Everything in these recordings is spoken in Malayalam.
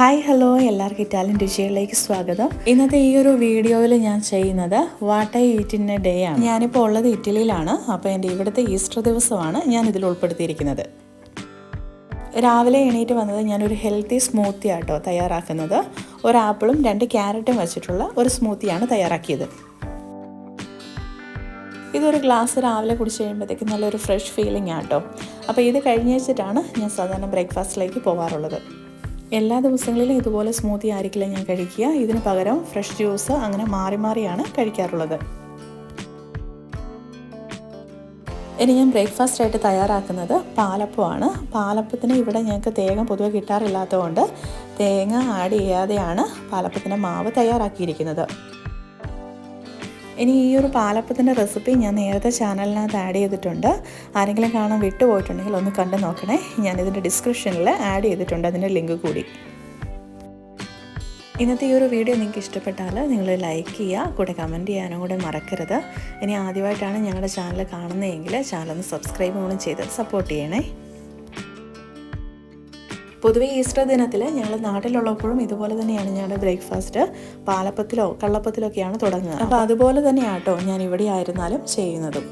ഹായ് ഹലോ എല്ലാവർക്കും ഇറ്റാലിയൻ രുചികളിലേക്ക് സ്വാഗതം. ഇന്നത്തെ ഈ ഒരു വീഡിയോയിൽ ഞാൻ ചെയ്യുന്നത് what I eat in A day ആണ്. ഞാനിപ്പോൾ ഉള്ളത് ഇറ്റലിയിലാണ്. അപ്പോൾ എൻ്റെ ഇവിടുത്തെ ഈസ്റ്റർ ദിവസമാണ് ഞാൻ ഇതിൽ ഉൾപ്പെടുത്തിയിരിക്കുന്നത്. രാവിലെ എണീറ്റ് വന്നത് ഞാനൊരു ഹെൽത്തി സ്മൂത്തി ആട്ടോ തയ്യാറാക്കുന്നത്. ഒരു ആപ്പിളും 2 ക്യാരറ്റും വെച്ചിട്ടുള്ള ഒരു സ്മൂത്തിയാണ് തയ്യാറാക്കിയത്. ഇതൊരു ഗ്ലാസ് രാവിലെ കുടിച്ച് കഴിയുമ്പോഴത്തേക്കും നല്ലൊരു ഫ്രഷ് ഫീലിംഗ് ആട്ടോ. അപ്പോൾ ഇത് കഴിഞ്ഞ് വെച്ചിട്ടാണ് ഞാൻ സാധാരണ ബ്രേക്ക്ഫാസ്റ്റിലേക്ക് പോകാറുള്ളത്. എല്ലാ ദിവസങ്ങളിലും ഇതുപോലെ സ്മൂത്തി ആയിരിക്കില്ല ഞാൻ കഴിക്കുക. ഇതിന് പകരം ഫ്രഷ് ജ്യൂസ് അങ്ങനെ മാറി മാറിയാണ് കഴിക്കാറുള്ളത്. ഇനി ഞാൻ ബ്രേക്ക്ഫാസ്റ്റായിട്ട് തയ്യാറാക്കുന്നത് പാലപ്പമാണ്. പാലപ്പത്തിന് ഇവിടെ ഞങ്ങൾക്ക് തേങ്ങ പൊതുവെ കിട്ടാറില്ലാത്തതുകൊണ്ട് തേങ്ങ ആഡ് ചെയ്യാതെയാണ് പാലപ്പത്തിൻ്റെ മാവ് തയ്യാറാക്കിയിരിക്കുന്നത്. ഇനി ഈ ഒരു പാലപ്പത്തിൻ്റെ റെസിപ്പി ഞാൻ നേരത്തെ ചാനലിനകത്ത് ആഡ് ചെയ്തിട്ടുണ്ട്. ആരെങ്കിലും കാണാൻ വിട്ടുപോയിട്ടുണ്ടെങ്കിൽ ഒന്ന് കണ്ടു നോക്കണേ. ഞാനിതിൻ്റെ ഡിസ്ക്രിപ്ഷനിൽ ആഡ് ചെയ്തിട്ടുണ്ട് അതിൻ്റെ ലിങ്ക് കൂടി. ഇന്നത്തെ ഈ ഒരു വീഡിയോ നിങ്ങൾക്ക് ഇഷ്ടപ്പെട്ടാൽ നിങ്ങൾ ലൈക്ക് ചെയ്യുക, കൂടെ കമൻറ്റ് ചെയ്യാനും കൂടെ മറക്കരുത്. ഇനി ആദ്യമായിട്ടാണ് ഞങ്ങളുടെ ചാനൽ കാണുന്നതെങ്കിൽ ചാനലൊന്ന് സബ്സ്ക്രൈബ് കൂടെ ചെയ്ത് സപ്പോർട്ട് ചെയ്യണേ. പൊതുവെ ഈസ്റ്റർ ദിനത്തിൽ ഞങ്ങൾ നാട്ടിലുള്ളപ്പോഴും ഇതുപോലെ തന്നെയാണ് ഞങ്ങളുടെ ബ്രേക്ക്ഫാസ്റ്റ്. പാലപ്പത്തിലോ കള്ളപ്പത്തിലോ ഒക്കെയാണ് തുടങ്ങുക. അപ്പോൾ അതുപോലെ തന്നെയാട്ടോ ഞാൻ ഇവിടെ ആയിരുന്നാലും ചെയ്യുന്നതും.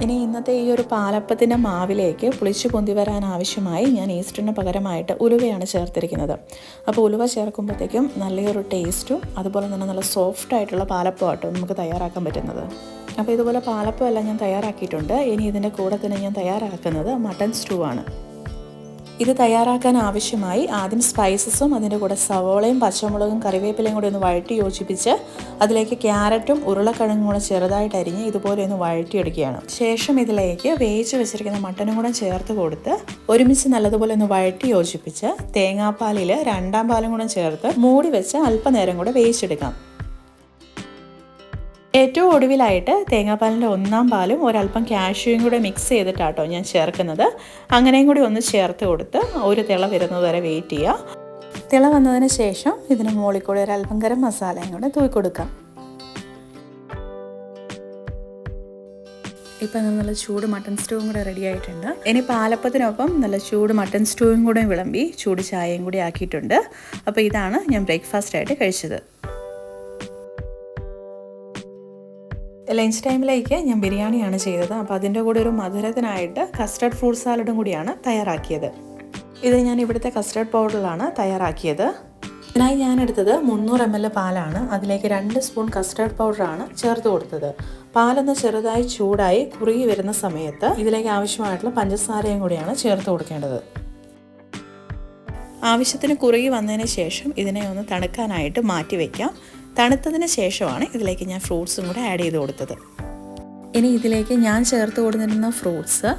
ഇനി ഇന്നത്തെ ഈ ഒരു പാലപ്പത്തിൻ്റെ മാവിലേക്ക് പുളിച്ചു പൊന്തി വരാൻ ആവശ്യമായി ഞാൻ ഈസ്റ്ററിന് പകരമായിട്ട് ഉലുവയാണ് ചേർത്തിരിക്കുന്നത്. അപ്പോൾ ഉലുവ ചേർക്കുമ്പോഴത്തേക്കും നല്ലൊരു ടേസ്റ്റും അതുപോലെ തന്നെ നല്ല സോഫ്റ്റ് ആയിട്ടുള്ള പാലപ്പമാട്ടോ നമുക്ക് തയ്യാറാക്കാൻ പറ്റുന്നത്. അപ്പോൾ ഇതുപോലെ പാലപ്പം എല്ലാം ഞാൻ തയ്യാറാക്കിയിട്ടുണ്ട്. ഇനി ഇതിൻ്റെ കൂടെ തന്നെ ഞാൻ തയ്യാറാക്കുന്നത് മട്ടൺ സ്റ്റൂ ആണ്. ഇത് തയ്യാറാക്കാൻ ആവശ്യമായി ആദ്യം സ്പൈസസും അതിൻ്റെ കൂടെ സവോളയും പച്ചമുളകും കറിവേപ്പിലയും കൂടി ഒന്ന് വഴറ്റി യോജിപ്പിച്ച് അതിലേക്ക് ക്യാരറ്റും ഉരുളക്കിഴങ്ങും കൂടെ ചെറുതായിട്ട് അരിഞ്ഞ് ഇതുപോലെ ഒന്ന് വഴറ്റിയെടുക്കുകയാണ്. ശേഷം ഇതിലേക്ക് വേവിച്ച് വെച്ചിരിക്കുന്ന മട്ടനും കൂടെ ചേർത്ത് കൊടുത്ത് ഒരുമിച്ച് നല്ലതുപോലെ ഒന്ന് വഴറ്റി യോജിപ്പിച്ച് തേങ്ങാപ്പാലിൽ 2ാം പാലും കൂടെ ചേർത്ത് മൂടി വെച്ച് അല്പനേരം കൂടെ വേവിച്ചെടുക്കാം. ഏറ്റവും ഒടുവിലായിട്ട് തേങ്ങാപ്പാലിൻ്റെ 1ാം പാലും ഒരല്പം കാഷ്യൂയും കൂടെ മിക്സ് ചെയ്തിട്ടാട്ടോ ഞാൻ ചേർക്കുന്നത്. അങ്ങനെയും കൂടി ഒന്ന് ചേർത്ത് കൊടുത്ത് ഒരു തിള വരുന്നത് വരെ വെയിറ്റ് ചെയ്യുക. തിള വന്നതിന് ശേഷം ഇതിന് മുകളിൽ കൂടെ ഒരല്പം ഗരം മസാലയും കൂടെ തൂക്കി കൊടുക്കാം. ഇപ്പം നല്ല ചൂട് മട്ടൺ സ്റ്റൂവും കൂടെ റെഡി ആയിട്ടുണ്ട്. ഇനി പാലപ്പത്തിനൊപ്പം നല്ല ചൂട് മട്ടൺ സ്റ്റൂവും കൂടെ വിളമ്പി ചൂട് ചായയും കൂടി ആക്കിയിട്ടുണ്ട്. അപ്പോൾ ഇതാണ് ഞാൻ ബ്രേക്ക്ഫാസ്റ്റായിട്ട് കഴിച്ചത്. ലഞ്ച് ടൈമിലേക്ക് ഞാൻ ബിരിയാണിയാണ് ചെയ്തത്. അപ്പോൾ അതിൻ്റെ കൂടെ ഒരു മധുരത്തിനായിട്ട് കസ്റ്റർഡ് ഫ്രൂട്ട് സാലഡും കൂടിയാണ് തയ്യാറാക്കിയത്. ഇത് ഞാൻ ഇവിടുത്തെ കസ്റ്റർഡ് പൗഡറിലാണ് തയ്യാറാക്കിയത്. ഇതിനായി ഞാൻ എടുത്തത് 300 ml പാലാണ്. അതിലേക്ക് 2 സ്പൂൺ കസ്റ്റർഡ് പൗഡറാണ് ചേർത്ത് കൊടുത്തത്. പാലൊന്ന് ചെറുതായി ചൂടായി കുറുകി വരുന്ന സമയത്ത് ഇതിലേക്ക് ആവശ്യമായിട്ടുള്ള പഞ്ചസാരയും കൂടിയാണ് ചേർത്ത് കൊടുക്കേണ്ടത്. ആവശ്യത്തിന് കുറുകി വന്നതിന് ശേഷം ഇതിനെ ഒന്ന് തണുക്കാനായിട്ട് മാറ്റി വയ്ക്കാം. തണുത്തതിന് ശേഷമാണ് ഇതിലേക്ക് ഞാൻ ഫ്രൂട്ട്സും കൂടെ ആഡ് ചെയ്ത് കൊടുത്തത്. ഇനി ഇതിലേക്ക് ഞാൻ ചേർത്ത് കൊടുത്തിരുന്ന ഫ്രൂട്ട്സ്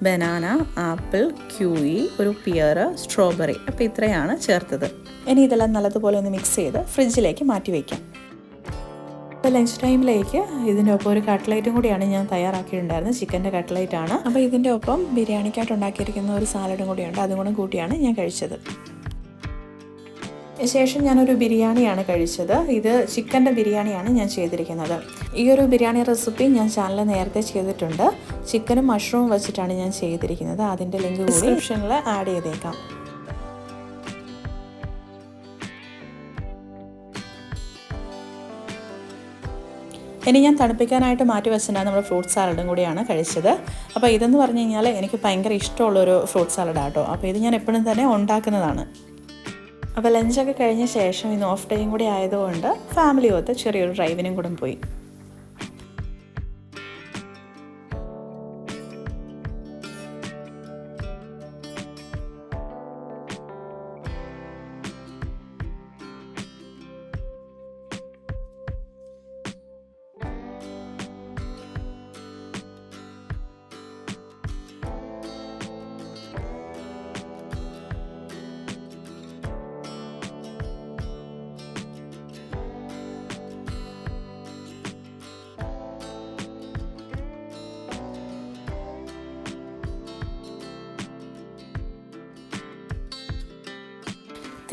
ബനാന, ആപ്പിൾ, ക്യൂയി, ഒരു പിയർ, സ്ട്രോബെറി. അപ്പോൾ ഇത്രയാണ് ചേർത്തത്. ഇനി ഇതെല്ലാം നല്ലതുപോലെ ഒന്ന് മിക്സ് ചെയ്ത് ഫ്രിഡ്ജിലേക്ക് മാറ്റി വയ്ക്കാം. അപ്പോൾ ലഞ്ച് ടൈമിലേക്ക് ഇതിൻ്റെ ഒപ്പം ഒരു കട്ട്ലേറ്റും കൂടിയാണ് ഞാൻ തയ്യാറാക്കിയിട്ടുണ്ടായിരുന്നത്. ചിക്കൻ്റെ കട്ട്ലേറ്റാണ്. അപ്പോൾ ഇതിൻ്റെ ഒപ്പം ബിരിയാണിക്കായിട്ട് ഉണ്ടാക്കിയിരിക്കുന്ന ഒരു സാലഡും കൂടിയുണ്ട്. അതും കൂടെ കൂട്ടിയാണ് ഞാൻ കഴിച്ചത്. ശേഷം ഞാനൊരു ബിരിയാണിയാണ് കഴിച്ചത്. ഇത് ചിക്കൻ്റെ ബിരിയാണിയാണ് ഞാൻ ചെയ്തിരിക്കുന്നത്. ഈ ഒരു ബിരിയാണി റെസിപ്പി ഞാൻ ചാനലിൽ നേരത്തെ ചെയ്തിട്ടുണ്ട്. ചിക്കനും മഷ്റൂമും വെച്ചിട്ടാണ് ഞാൻ ചെയ്തിരിക്കുന്നത്. അതിൻ്റെ ലിങ്ക് ഡിസ്ക്രിപ്ഷനിൽ ആഡ് ചെയ്തേക്കാം. ഇനി ഞാൻ തണുപ്പിക്കാനായിട്ട് മാറ്റി വെച്ചിട്ടുണ്ടാകും നമ്മുടെ ഫ്രൂട്ട് സാലഡും കൂടിയാണ് കഴിച്ചത്. അപ്പോൾ ഇതെന്ന് പറഞ്ഞു കഴിഞ്ഞാൽ എനിക്ക് ഭയങ്കര ഇഷ്ടമുള്ളൊരു ഫ്രൂട്ട് സാലഡാട്ടോ. അപ്പോൾ ഇത് ഞാൻ എപ്പോഴും തന്നെ ഉണ്ടാക്കുന്നതാണ്. അപ്പോൾ ലഞ്ചൊക്കെ കഴിഞ്ഞ ശേഷം ഇന്ന് ഓഫ് ടൈം കൂടി ആയതുകൊണ്ട് ഫാമിലി ഒത്ത് ചെറിയൊരു ഡ്രൈവിനും കൂടെ പോയി.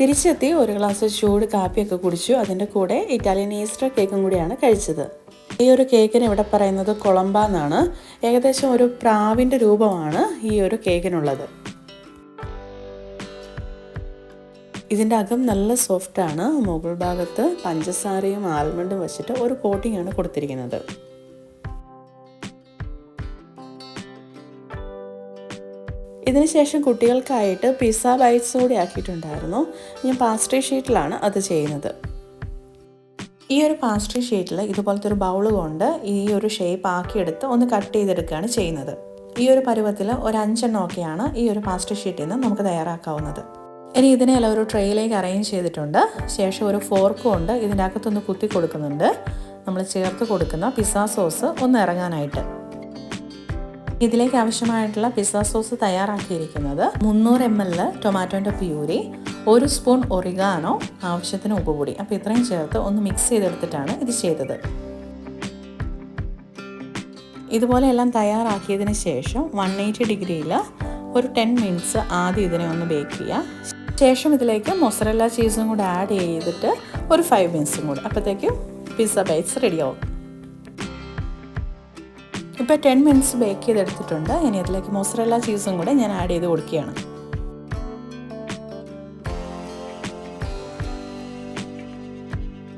തിരിച്ചെത്തി ഒരു ഗ്ലാസ് ചൂട് കാപ്പിയൊക്കെ കുടിച്ചു. അതിൻ്റെ കൂടെ ഇറ്റാലിയൻ ഈസ്റ്റർ കേക്കും കൂടിയാണ് കഴിച്ചത്. ഈ ഒരു കേക്കിന് ഇവിടെ പറയുന്നത് കൊളംബ എന്നാണ്. ഏകദേശം ഒരു പ്രാവിൻ്റെ രൂപമാണ് ഈ ഒരു കേക്കിനുള്ളത്. ഇതിൻ്റെ അകം നല്ല സോഫ്റ്റാണ്. മുകൾ ഭാഗത്ത് പഞ്ചസാരയും ആൽമണ്ടും വെച്ചിട്ട് ഒരു കോട്ടിംഗ് ആണ് കൊടുത്തിരിക്കുന്നത്. ഇതിനുശേഷം കുട്ടികൾക്കായിട്ട് പിസ്സ ബൈറ്റ്സ് കൂടി ആക്കിയിട്ടുണ്ടായിരുന്നു. ഞാൻ പാസ്ട്രി ഷീറ്റിലാണ് അത് ചെയ്യുന്നത്. ഈ ഒരു പാസ്ട്രി ഷീറ്റിൽ ഇതുപോലത്തെ ഒരു ബൗൾ കൊണ്ട് ഈ ഒരു ഷേപ്പ് ആക്കിയെടുത്ത് ഒന്ന് കട്ട് ചെയ്തെടുക്കുകയാണ് ചെയ്യുന്നത്. ഈ ഒരു പരുവത്തിൽ ഒരു 5 എണ്ണമൊക്കെയാണ് ഈ ഒരു പാസ്ട്രി ഷീറ്റിൽ നിന്ന് നമുക്ക് തയ്യാറാക്കാവുന്നത്. ഇനി ഇതിനെല്ലാം ഒരു ട്രേയിലേക്ക് അറേഞ്ച് ചെയ്തിട്ടുണ്ട്. ശേഷം ഒരു ഫോർക്ക് കൊണ്ട് ഇതിൻ്റെ അകത്തൊന്ന് കുത്തി കൊടുക്കുന്നുണ്ട്. നമ്മൾ ചേർത്ത് കൊടുക്കുന്ന പിസ്സ സോസ് ഒന്ന് ഇറങ്ങാനായിട്ട്. ഇതിലേക്ക് ആവശ്യമായിട്ടുള്ള പിസ്സ സോസ് തയ്യാറാക്കിയിരിക്കുന്നത് 300 ml ടൊമാറ്റോൻ്റെ പ്യൂരി, 1 സ്പൂൺ ഒറിഗാനോ, ആവശ്യത്തിന് ഉപ്പുപൊടി. അപ്പോൾ ഇത്രയും ചേർത്ത് ഒന്ന് മിക്സ് ചെയ്തെടുത്തിട്ടാണ് ഇത് ചെയ്തത്. ഇതുപോലെ എല്ലാം തയ്യാറാക്കിയതിന് ശേഷം 180 ഡിഗ്രിയിൽ ഒരു 10 മിനിറ്റ്സ് ആദ്യം ഇതിനെ ഒന്ന് ബേക്ക് ചെയ്യുക. ശേഷം ഇതിലേക്ക് മൊസറല്ല ചീസും കൂടെ ആഡ് ചെയ്തിട്ട് ഒരു 5 മിനിറ്റ്സും കൂടെ. അപ്പോഴത്തേക്കും പിസ്സ ബൈറ്റ്സ് റെഡിയാവും. ഇപ്പോൾ 10 മിനിറ്റ്സ് ബേക്ക് ചെയ്തെടുത്തിട്ടുണ്ട്. ഇനി അതിലേക്ക് മൊസറല്ല ചീസും കൂടെ ഞാൻ ആഡ് ചെയ്ത് കൊടുക്കുകയാണ്.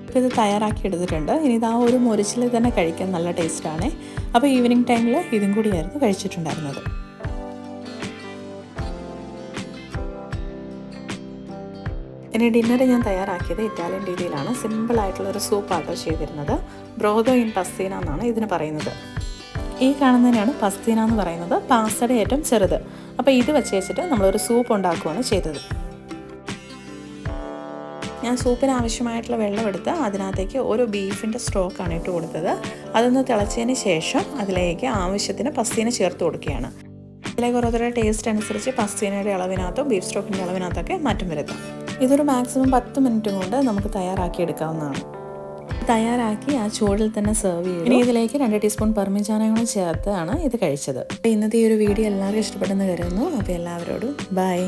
ഇപ്പോൾ ഇത് തയ്യാറാക്കി എടുത്തിട്ടുണ്ട്. ഇനി ഇത് ആ ഒരു മൊരിച്ചിൽ തന്നെ കഴിക്കാൻ നല്ല ടേസ്റ്റാണ്. അപ്പോൾ ഈവനിങ് ടൈമിൽ ഇതും കൂടിയായിരുന്നു കഴിച്ചിട്ടുണ്ടായിരുന്നത്. ഇനി ഡിന്നർ ഞാൻ തയ്യാറാക്കിയത് ഇറ്റാലിയൻ രീതിയിലാണ്. സിമ്പിളായിട്ടുള്ളൊരു സൂപ്പാട്ടോ ചെയ്തിരുന്നത്. ബ്രോദോ ഇൻ പസ്തീന എന്നാണ് ഇതിന് പറയുന്നത്. ഈ കാണുന്നതിനാണ് പസ്തീന എന്ന് പറയുന്നത്, പാസ്തയുടെ ഏറ്റവും ചെറുത്. അപ്പോൾ ഇത് വെച്ചിട്ട് നമ്മളൊരു സൂപ്പ് ഉണ്ടാക്കുകയാണ് ചെയ്തത്. ഞാൻ സൂപ്പിന് ആവശ്യമായിട്ടുള്ള വെള്ളം എടുത്ത് അതിനകത്തേക്ക് ഒരു ബീഫിൻ്റെ സ്റ്റോക്കാണ് ഇട്ട് കൊടുത്തത്. അതൊന്ന് തിളച്ചതിന് ശേഷം അതിലേക്ക് ആവശ്യത്തിന് പസ്തീന ചേർത്ത് കൊടുക്കുകയാണ്. ഇതിലേക്ക് ഓരോരുത്തരുടെ ടേസ്റ്റ് അനുസരിച്ച് പസ്തീനയുടെ അളവിനകത്തോ ബീഫ് സ്റ്റോക്കിൻ്റെ അളവിനകത്തൊക്കെ മാറ്റം വരുത്താം. ഇതൊരു മാക്സിമം 10 മിനിറ്റ് കൊണ്ട് നമുക്ക് തയ്യാറാക്കി എടുക്കാവുന്നതാണ്. തയ്യാറാക്കി ആ ചൂടിൽ തന്നെ സെർവ് ചെയ്യും. ഇനി ഇതിലേക്ക് 2 ടീസ്പൂൺ പർമിജാനയും കൂടെ ചേർത്താണ് ഇത് കഴിച്ചത്. അപ്പോൾ ഇന്നത്തെ ഈ ഒരു വീഡിയോ എല്ലാവരും ഇഷ്ടപ്പെട്ടെന്ന് കരുതുന്നു. അപ്പോൾ എല്ലാവരോടും ബൈ.